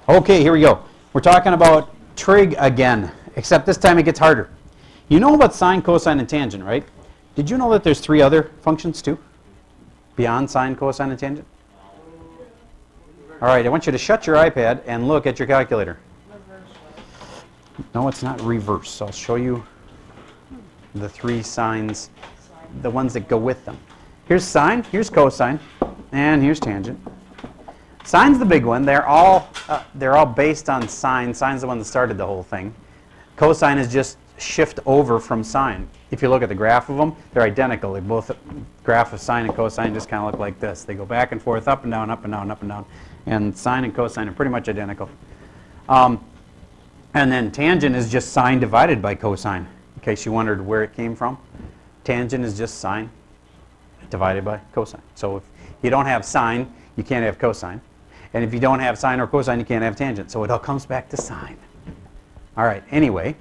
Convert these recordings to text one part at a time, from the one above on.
Okay, here we go. We're talking about trig again, except this time it gets harder. You know about sine, cosine, and tangent, right? Did you know that there's 3 other functions too? Beyond sine, cosine, and tangent? All right, I want you to shut your iPad and look at your calculator. No, it's not reverse. I'll show you the 3 sines, the ones that go with them. Here's sine, here's cosine, and here's tangent. Sine's the big one. They're all based on sine. Sine's the one that started the whole thing. Cosine is just shift over from sine. If you look at the graph of them, they're identical. They both, graph of sine and cosine just kind of look like this. They go back and forth, up and down, up and down, up and down. And sine and cosine are pretty much identical. And then tangent is just sine divided by cosine, in case you wondered where it came from. Tangent is just sine divided by cosine. So if you don't have sine, you can't have cosine. And if you don't have sine or cosine, you can't have tangent. So it all comes back to sine. All right, anyway,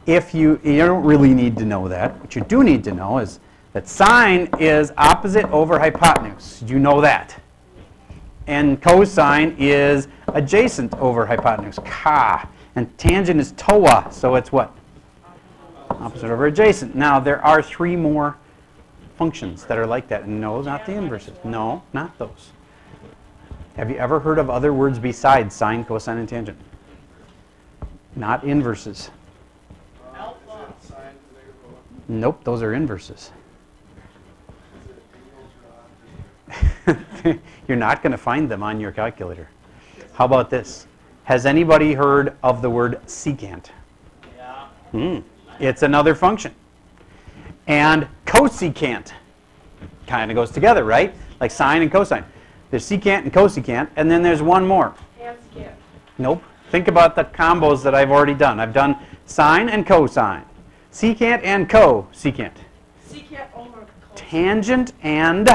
if you don't really need to know that. What you do need to know is that sine is opposite over hypotenuse. You know that. And cosine is adjacent over hypotenuse, ka. And tangent is toa, so it's what? Opposite over adjacent. Now, there are 3 more functions that are like that. No, not the inverses. No, not those. Have you ever heard of other words besides sine, cosine, and tangent? Not inverses. Nope, those are inverses. You're not going to find them on your calculator. How about this? Has anybody heard of the word secant? Yeah. It's another function. And cosecant kind of goes together, right? Like sine and cosine. There's secant and cosecant, and then there's one more. Tansecant. Nope. Think about the combos that I've already done. I've done sine and cosine, secant and cosecant, secant over cosine, tangent and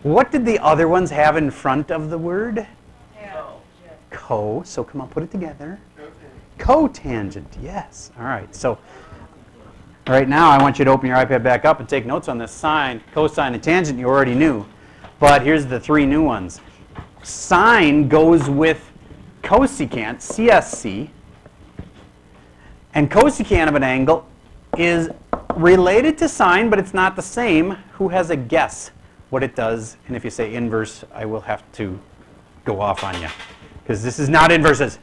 what did the other ones have in front of the word? Co. So come on, put it together. Cotangent. Yes. All right. So right now I want you to open your iPad back up and take notes on this sine, cosine, and tangent you already knew. But here's the 3 new ones. Sine goes with cosecant, CSC. And cosecant of an angle is related to sine, but it's not the same. Who has a guess what it does? And if you say inverse, I will have to go off on you, because this is not inverses.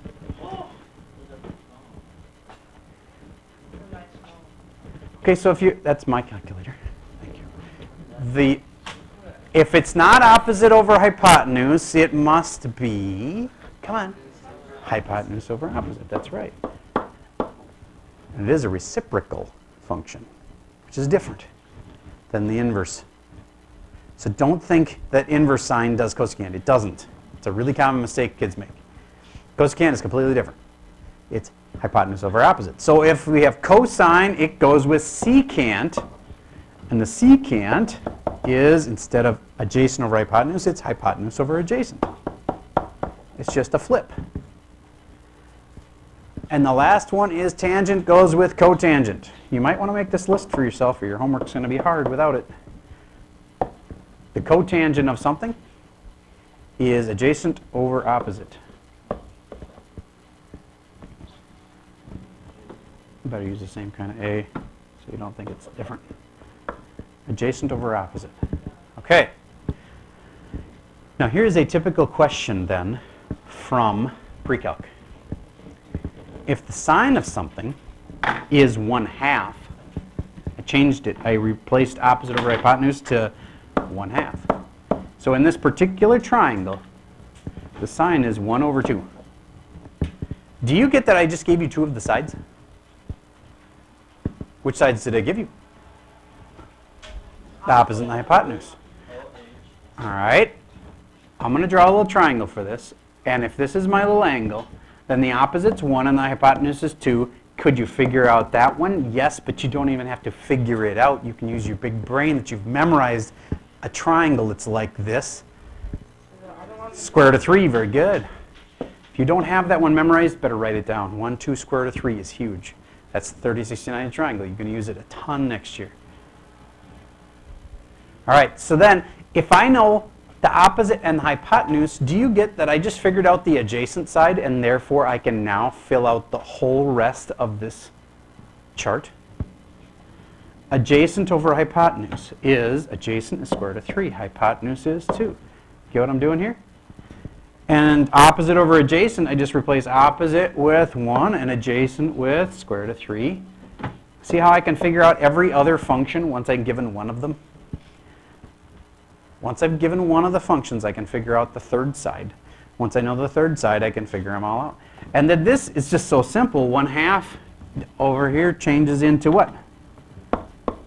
Okay, so if you, that's my calculator. Thank you. If it's not opposite over hypotenuse, it must be, come on, hypotenuse over opposite. That's right. And it is a reciprocal function, which is different than the inverse. So don't think that inverse sine does cosecant. It doesn't. It's a really common mistake kids make. Cosecant is completely different. It's hypotenuse over opposite. So if we have cosine, it goes with secant. And the secant is, instead of adjacent over hypotenuse, it's hypotenuse over adjacent. It's just a flip. And the last one is tangent goes with cotangent. You might want to make this list for yourself, or your homework's going to be hard without it. The cotangent of something is adjacent over opposite. You better use the same kind of A so you don't think it's different. Adjacent over opposite. Okay. Now here's a typical question then from pre-calc. If the sine of something is 1/2, I changed it. I replaced opposite over hypotenuse to 1/2. So in this particular triangle, the sine is 1/2. Do you get that I just gave you 2 of the sides? Which sides did I give you? The opposite and the hypotenuse. All right. I'm going to draw a little triangle for this. And if this is my little angle, then the opposite's 1 and the hypotenuse is 2. Could you figure out that one? Yes, but you don't even have to figure it out. You can use your big brain that you've memorized a triangle that's like this. Square root of 3, very good. If you don't have that one memorized, better write it down. 1, 2, square root of 3 is huge. That's the 30, 60, 90 triangle. You're going to use it a ton next year. All right, so then If I know the opposite and the hypotenuse, do you get that I just figured out the adjacent side and therefore I can now fill out the whole rest of this chart? Adjacent over hypotenuse is, adjacent is square root of 3, hypotenuse is 2. Get what I'm doing here? And opposite over adjacent, I just replace opposite with 1 and adjacent with square root of 3. See how I can figure out every other function once I've given one of them? Once I've given one of the functions, I can figure out the third side. Once I know the third side, I can figure them all out. And then this is just so simple. 1/2 over here changes into what?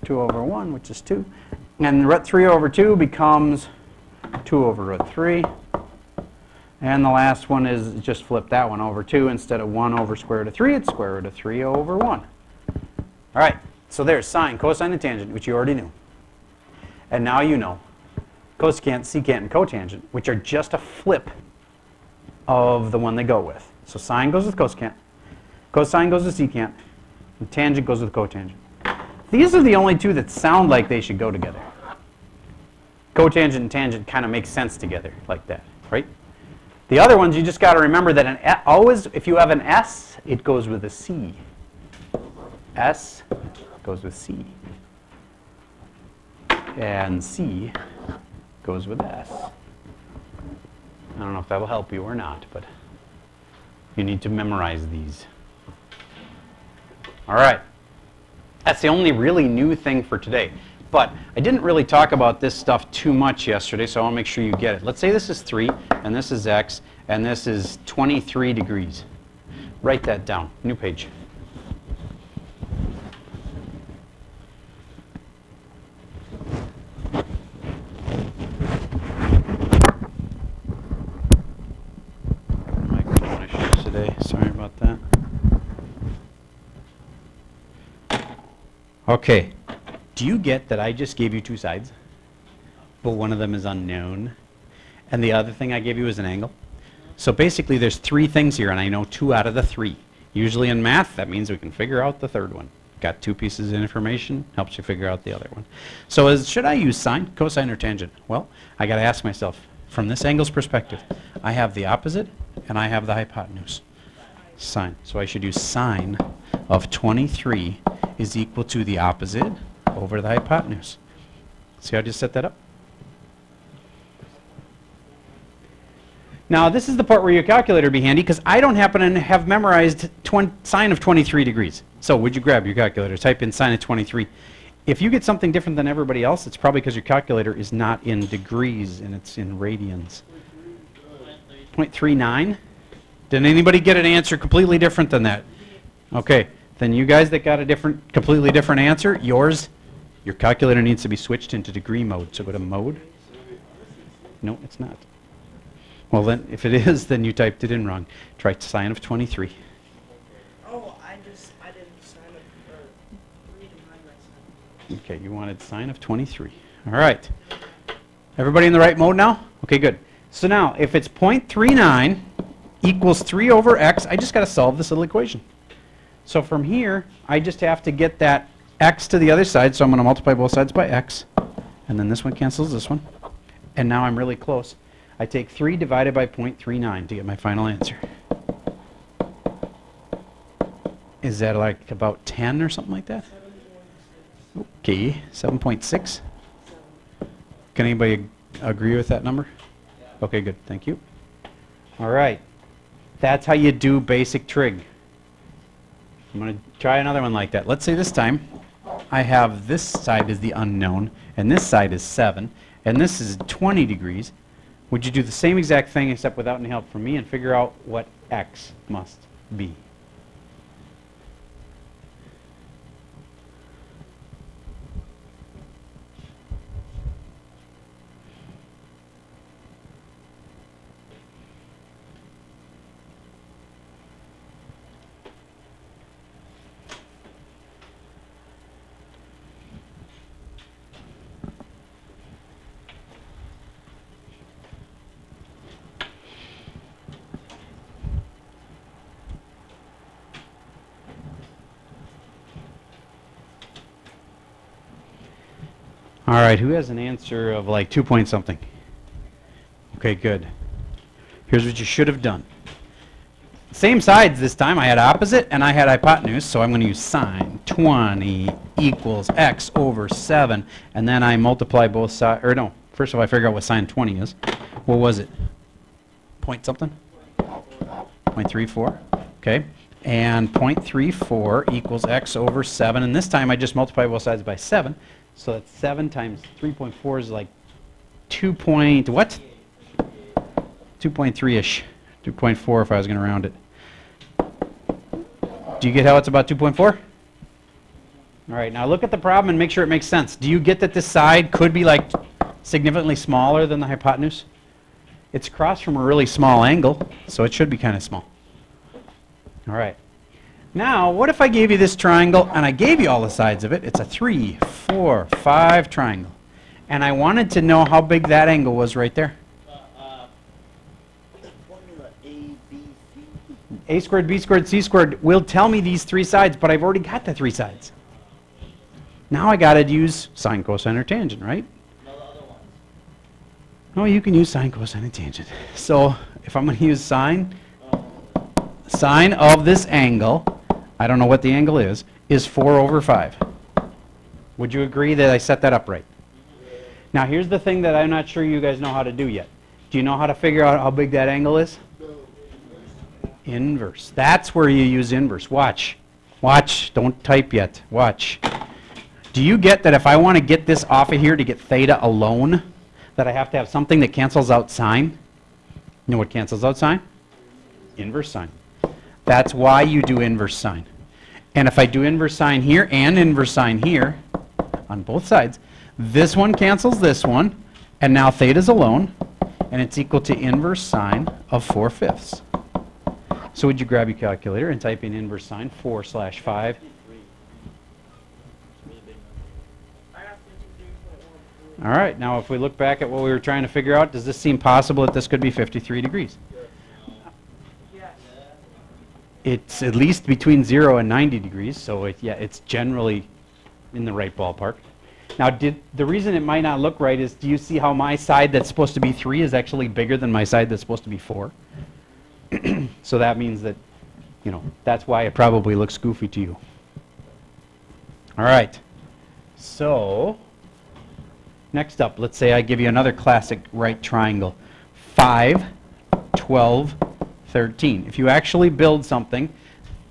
2 over 1, which is 2. And root 3 over 2 becomes 2 over root 3. And the last one is just flip that one over 2. Instead of 1 over square root of 3, it's square root of 3 over 1. All right, so there's sine, cosine, and tangent, which you already knew. And now you know cosecant, secant, and cotangent, which are just a flip of the one they go with. So sine goes with cosecant, cosine goes with secant, and tangent goes with cotangent. These are the only two that sound like they should go together. Cotangent and tangent kind of make sense together like that, right? The other ones, you just got to remember that always, if you have an S, it goes with a C. S goes with C. And C goes with S. I don't know if that will help you or not, but you need to memorize these. All right. That's the only really new thing for today. But I didn't really talk about this stuff too much yesterday, so I want to make sure you get it. Let's say this is 3, and this is x, and this is 23 degrees. Write that down. New page. Microphone issues today. Sorry about that. Okay. Do you get that I just gave you two sides, but one of them is unknown, and the other thing I gave you is an angle? So basically there's 3 things here, and I know 2 out of the 3. Usually in math, that means we can figure out the third one. Got 2 pieces of information, helps you figure out the other one. So should I use sine, cosine, or tangent? Well, I got to ask myself, from this angle's perspective, I have the opposite, and I have the hypotenuse. Sine. So I should use sine of 23 is equal to the opposite over the hypotenuse. See how I just set that up? Now this is the part where your calculator would be handy, because I don't happen to have memorized sine of 23 degrees. So would you grab your calculator, type in sine of 23. If you get something different than everybody else, it's probably because your calculator is not in degrees and it's in radians. 0.39? Did anybody get an answer completely different than that? Okay, then you guys that got a completely different answer, your calculator needs to be switched into degree mode. So go to mode. No, it's not. Well then, if it is, then you typed it in wrong. Try sine of 23. Oh, I didn't sign up or read my Okay, you wanted sine of 23. All right. Everybody in the right mode now? Okay, good. So now, if it's 0.39 equals 3 over x, I just got to solve this little equation. So from here, I just have to get that x to the other side, so I'm going to multiply both sides by x, and then this one cancels this one, and now I'm really close. I take 3 divided by 0.39 to get my final answer. Is that like about 10 or something like that? Okay, 7.6. Can anybody agree with that number? Okay, good, thank you. All right, that's how you do basic trig. I'm going to try another one like that. Let's say this time I have this side is the unknown, and this side is 7, and this is 20 degrees. Would you do the same exact thing except without any help from me and figure out what x must be? All right, who has an answer of like 2 point something? Okay, good. Here's what you should have done. Same sides this time. I had opposite and I had hypotenuse, so I'm going to use sine 20 equals x over 7, and then I multiply both sides. Or no, first of all, I figure out what sine 20 is. What was it? Point something? 0.34. Okay. And 0.34 equals x over 7, and this time I just multiply both sides by 7. So that's 7 times 3.4 is like 2 point what? 2.3-ish. 2.4 if I was going to round it. Do you get how it's about 2.4? All right, now look at the problem and make sure it makes sense. Do you get that this side could be like significantly smaller than the hypotenuse? It's across from a really small angle, so it should be kind of small. All right. Now, what if I gave you this triangle and I gave you all the sides of it? It's a 3, 4, 5 triangle. And I wanted to know how big that angle was right there. Formula A, B, C. A squared, B squared, C squared will tell me these 3 sides, but I've already got the 3 sides. Now I got to use sine, cosine, or tangent, right? No, the other ones. No, you can use sine, cosine, and tangent. So if I'm going to use sine of this angle, I don't know what the angle is 4 over 5. Would you agree that I set that up right? Now here's the thing that I'm not sure you guys know how to do yet. Do you know how to figure out how big that angle is? Inverse. That's where you use inverse. Watch. Watch. Don't type yet. Watch. Do you get that if I want to get this off of here to get theta alone, that I have to have something that cancels out sine? You know what cancels out sine? Inverse sine. That's why you do inverse sine. And if I do inverse sine here and inverse sine here, on both sides, this one cancels this one, and now theta's alone, and it's equal to inverse sine of 4/5. So would you grab your calculator and type in inverse sine 4/5? All right, now if we look back at what we were trying to figure out, does this seem possible that this could be 53 degrees? It's at least between 0 and 90 degrees, so yeah, it's generally in the right ballpark. Now, the reason it might not look right is, do you see how my side that's supposed to be 3 is actually bigger than my side that's supposed to be 4? So that means that, you know, that's why it probably looks goofy to you. All right. So, next up, let's say I give you another classic right triangle. 5, 12, 13. If you actually build something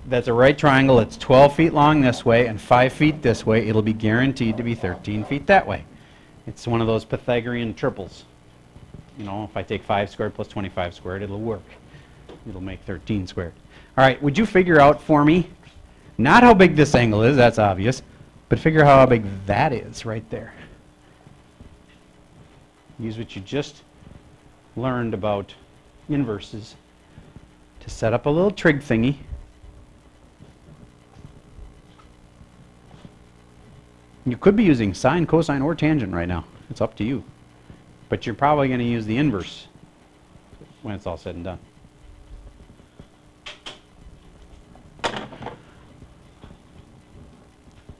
that's a right triangle, it's 12 feet long this way and 5 feet this way, it'll be guaranteed to be 13 feet that way. It's one of those Pythagorean triples. You know, if I take 5 squared plus 25 squared, it'll work. It'll make 13 squared. All right, would you figure out for me, not how big this angle is, that's obvious, but figure out how big that is right there. Use what you just learned about inverses to set up a little trig thingy. You could be using sine, cosine, or tangent right now. It's up to you. But you're probably going to use the inverse when it's all said and done.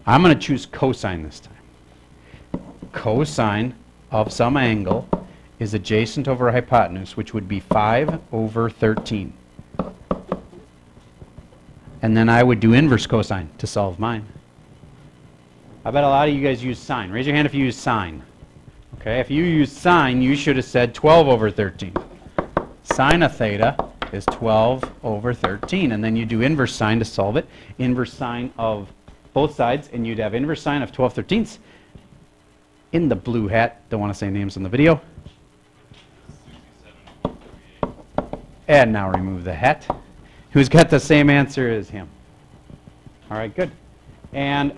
I'm going to choose cosine this time. Cosine of some angle is adjacent over hypotenuse, which would be 5 over 13. And then I would do inverse cosine to solve mine. I bet a lot of you guys use sine. Raise your hand if you use sine. Okay, if you use sine, you should have said 12 over 13. Sine of theta is 12 over 13. And then you do inverse sine to solve it. Inverse sine of both sides, and you'd have inverse sine of 12/13 in the blue hat. Don't want to say names in the video. And now remove the hat. Who's got the same answer as him? All right, good. And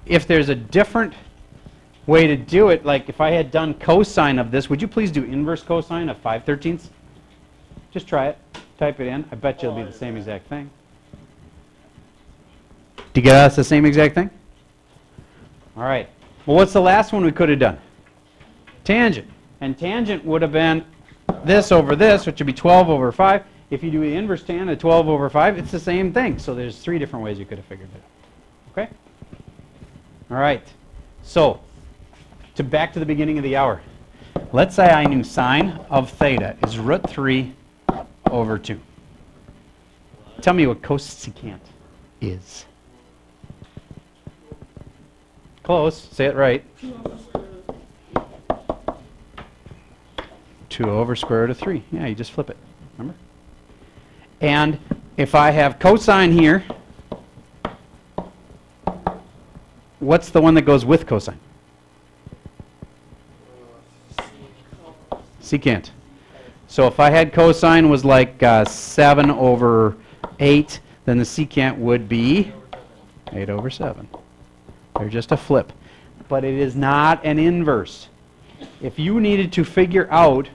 if there's a different way to do it, like if I had done cosine of this, would you please do inverse cosine of 5/13? Just try it. Type it in. I bet you it'll be the same exact thing. Do you get us the same exact thing? All right. Well, what's the last one we could have done? Tangent. And tangent would have been this over this, which would be 12 over 5. If you do the inverse tan of 12 over 5, it's the same thing. So there's 3 different ways you could have figured it out. Okay? All right. So back to the beginning of the hour. Let's say I knew sine of theta is root 3 over 2. Tell me what cosecant is. Close. Say it right. 2 over square root of 3. Yeah, you just flip it. Remember? And if I have cosine here, what's the one that goes with cosine? Secant. So if I had cosine was like 7 over 8, then the secant would be 8 over 7. They're just a flip. But it is not an inverse. If you needed to figure out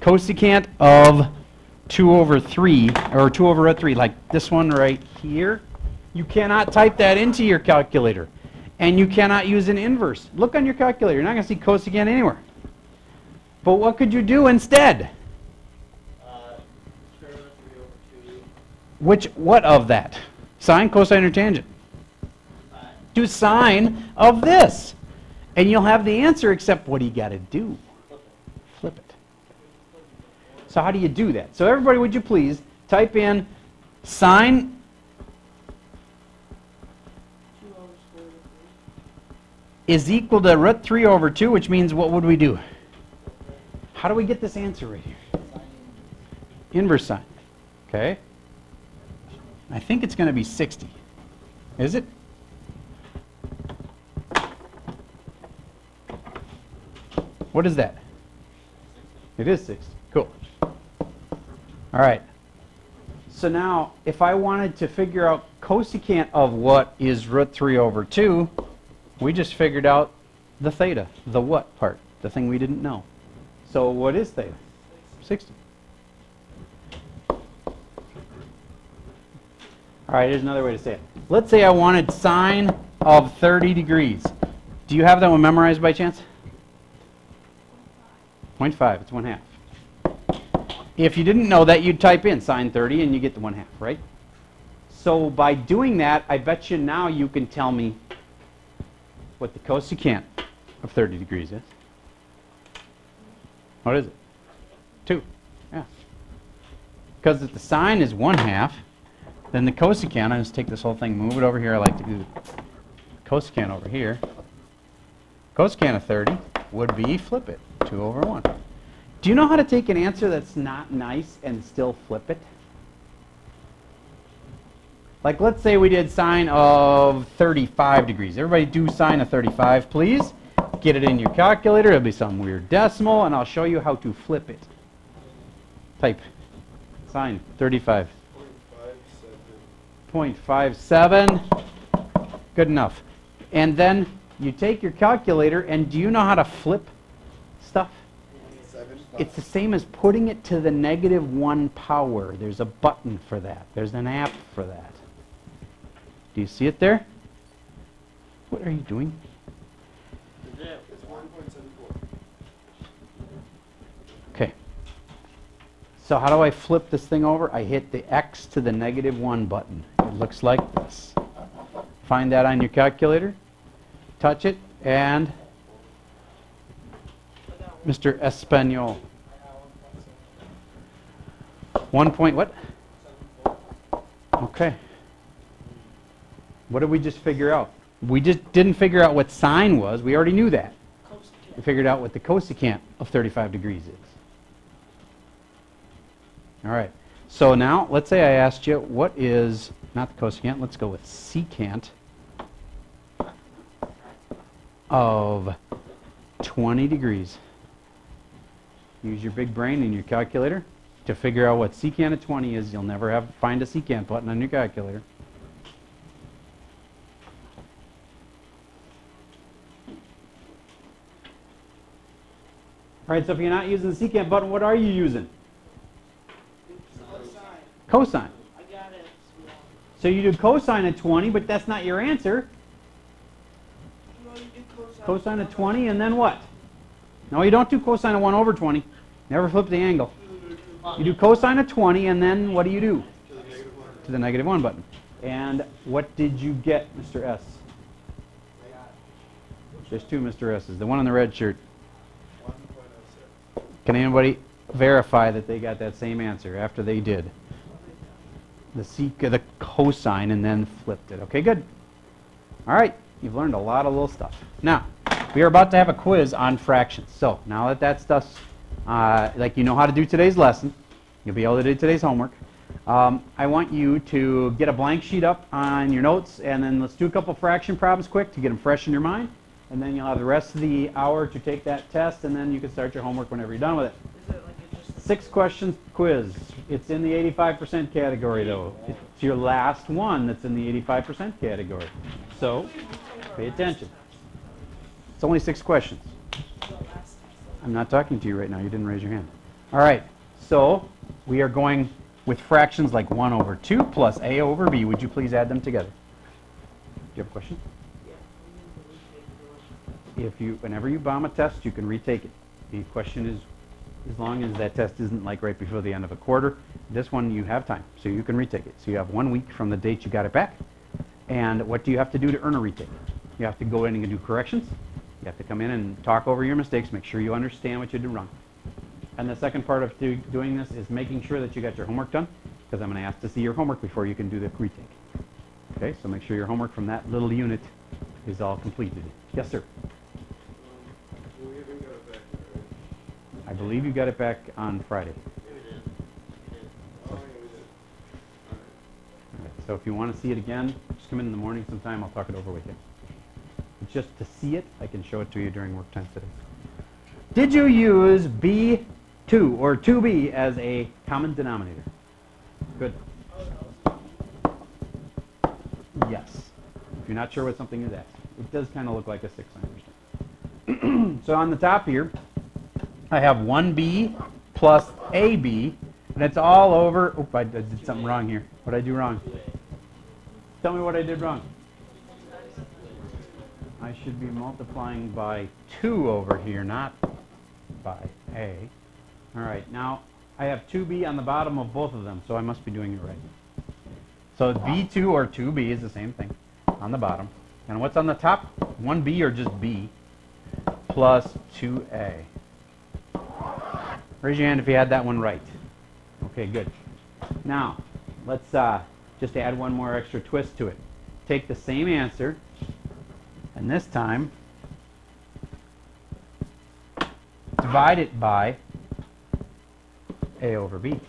cosecant of 2 over 3, or 2 over root 3, like this one right here, you cannot type that into your calculator. And you cannot use an inverse. Look on your calculator. You're not going to see cosecant anywhere. But what could you do instead? What of that? Sine, cosine, or tangent? Do sine of this. And you'll have the answer, except what do you got to do? Flip it. So how do you do that? So everybody, would you please type in sine is equal to root 3 over 2, which means what would we do? How do we get this answer right here? Inverse sine. Okay. I think it's going to be 60. Is it? What is that? It is 60. Cool. All right. So now, if I wanted to figure out cosecant of what is root 3 over 2, we just figured out the theta, the what part, the thing we didn't know. So what is theta? 60. All right, here's another way to say it. Let's say I wanted sine of 30 degrees. Do you have that one memorized by chance? 0.5, it's 1/2. If you didn't know that, you'd type in sine 30 and you get the 1/2, right? So by doing that, I bet you now you can tell me what the cosecant of 30 degrees is. What is it? 2. Yeah. Because if the sine is 1/2, then the cosecant, I just take this whole thing, move it over here. I like to do the cosecant over here. Cosecant of 30 would be, flip it, 2 over 1. Do you know how to take an answer that's not nice and still flip it? Like, let's say we did sine of 35 degrees. Everybody do sine of 35, please. Get it in your calculator. It'll be some weird decimal, and I'll show you how to flip it. Type sine 35. 0.57. Good enough. And then you take your calculator, and do you know how to flip stuff? It's the same as putting it to the -1 power. There's a button for that. There's an app for that. Do you see it there? What are you doing? It's 1.74. Okay. So how do I flip this thing over? I hit the X to the -1 button. It looks like this. Find that on your calculator. Touch it, and Mr. Espanol. 1 point what? Okay. What did we just figure out? We just didn't figure out what sine was. We already knew that. We figured out what the cosecant of 35 degrees is. All right. So now, let's say I asked you, what is, not the cosecant, let's go with secant of 20 degrees. Use your big brain in your calculator to figure out what secant of 20 is. You'll never have to find a secant button on your calculator. All right, so if you're not using the secant button, what are you using? Cosine. I got it. So you do cosine of 20, but that's not your answer. No, you do Cosine of 20, and then what? No, you don't do cosine of 1 over 20. Never flip the angle. You do cosine of 20, and then what do you do? To the -1 button. And what did you get, Mr. S? There's two Mr. S's. The one in the red shirt. 1.06. Can anybody verify that they got that same answer after they did the cosine and then flipped it? Okay, good. All right, you've learned a lot of little stuff. Now, we are about to have a quiz on fractions. So now that that stuff's like you know how to do today's lesson, you'll be able to do today's homework. I want you to get a blank sheet up on your notes, and then let's do a couple fraction problems quick to get them fresh in your mind. And then you'll have the rest of the hour to take that test, and then you can start your homework whenever you're done with it. Is it like it's just 6 question quiz. It's in the 85% category, though. It's your last one that's in the 85% category. So pay attention. It's only 6 questions. I'm not talking to you right now. You didn't raise your hand. All right. So we are going with fractions like 1 over 2 plus a over b. Would you please add them together? Do you have a question? Whenever you bomb a test, you can retake it. The question is, as long as that test isn't like right before the end of a quarter, this one you have time, so you can retake it. So you have 1 week from the date you got it back. And what do you have to do to earn a retake? You have to go in and do corrections. You have to come in and talk over your mistakes, make sure you understand what you did wrong. And the second part of doing this is making sure that you got your homework done, because I'm going to ask to see your homework before you can do the retake. Okay, so make sure your homework from that little unit is all completed. Yes, sir? We haven't got it back yet, right? I believe you got it back on Friday. Oh, yeah, we did. All right, so if you want to see it again, just come in the morning sometime. I'll talk it over with you. Just to see it, I can show it to you during work time today. Did you use B2 or 2B as a common denominator? Good. Yes. If you're not sure what something is, ask. It does kind of look like a 6, I understand. So on the top here, I have 1B plus AB, and it's all over. Oh, I did something wrong here. What did I do wrong? Tell me what I did wrong. I should be multiplying by 2 over here, not by A. All right, now I have 2B on the bottom of both of them, so I must be doing it right. So B2 or 2B is the same thing on the bottom. And what's on the top? 1B or just B plus 2A. Raise your hand if you had that one right. Okay, good. Now, let's just add one more extra twist to it. Take the same answer, and this time divide it by A over B.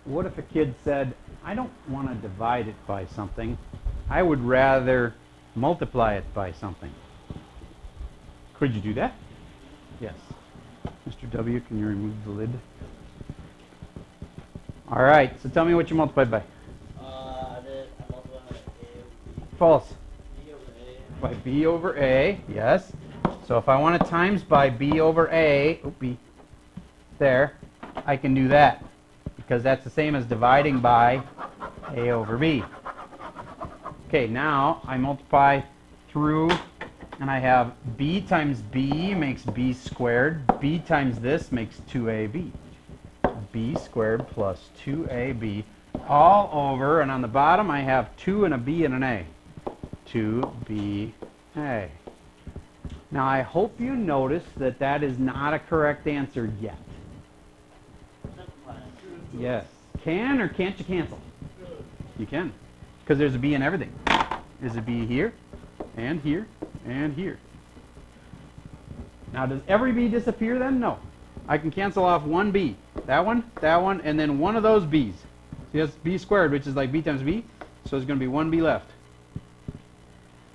What if a kid said, I don't want to divide it by something, I would rather multiply it by something? Could you do that? Yes. Mr. W, can you remove the lid? All right, so tell me what you multiplied by. I multiplied by A over B. False. B over A. By B over A, yes. So if I want to times by B over A, B, there, I can do that, because that's the same as dividing by A over B. Okay, now I multiply through, and I have B times B makes B squared. B times this makes 2AB. B squared plus 2AB all over, and on the bottom I have 2 and a B and an A. 2BA. Now I hope you notice that that is not a correct answer yet. Yes. Can or can't you cancel? You can, because there's a B in everything. There's a B here, and here, and here. Now does every B disappear then? No. I can cancel off one B. That one, and then one of those B's. See, that's B squared, which is like B times B. So there's going to be one B left.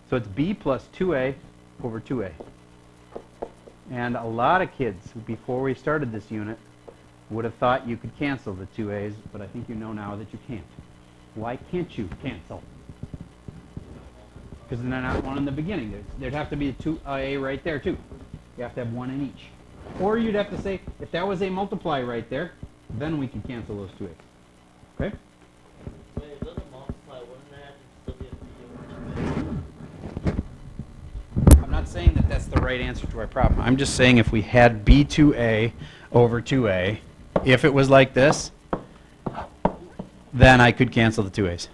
So it's B plus 2A over 2A. And a lot of kids, before we started this unit, would have thought you could cancel the 2A's, but I think you know now that you can't. Why can't you cancel? Because they're not one in the beginning. There'd have to be a 2A right there, too. You have to have one in each. Or you'd have to say, if that was a multiply right there, then we could cancel those 2A's. Okay? Wait, if it doesn't multiply, wouldn't that still be a B over 2A? I'm not saying that that's the right answer to our problem. I'm just saying if we had B2A over 2A, if it was like this, then I could cancel the 2A's.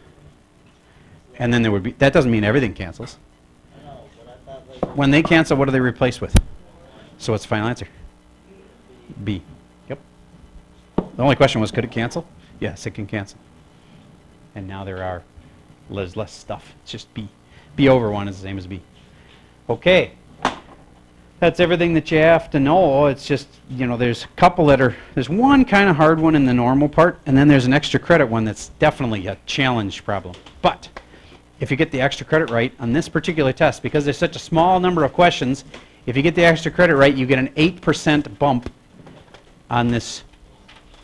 And then there would be, that doesn't mean everything cancels. I know, but I thought like When they cancel, what do they replace with? So what's the final answer? B. Yep. The only question was, could it cancel? Yes, it can cancel. And now there's less stuff. It's just B. B over 1 is the same as B. Okay. That's everything that you have to know. It's just, you know, there's a couple that are, there's one kind of hard one in the normal part, and then there's an extra credit one that's definitely a challenge problem. But if you get the extra credit right on this particular test, because there's such a small number of questions, if you get the extra credit right, you get an 8% bump on this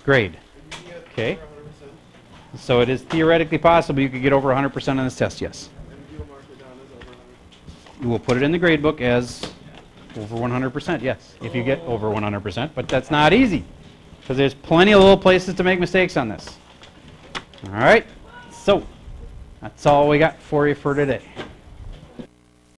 grade. Okay? So it is theoretically possible you could get over 100% on this test, yes. You will put it in the grade book as over 100%, yes, if you get over 100%, but that's not easy, because there's plenty of little places to make mistakes on this. All right, so that's all we got for you for today.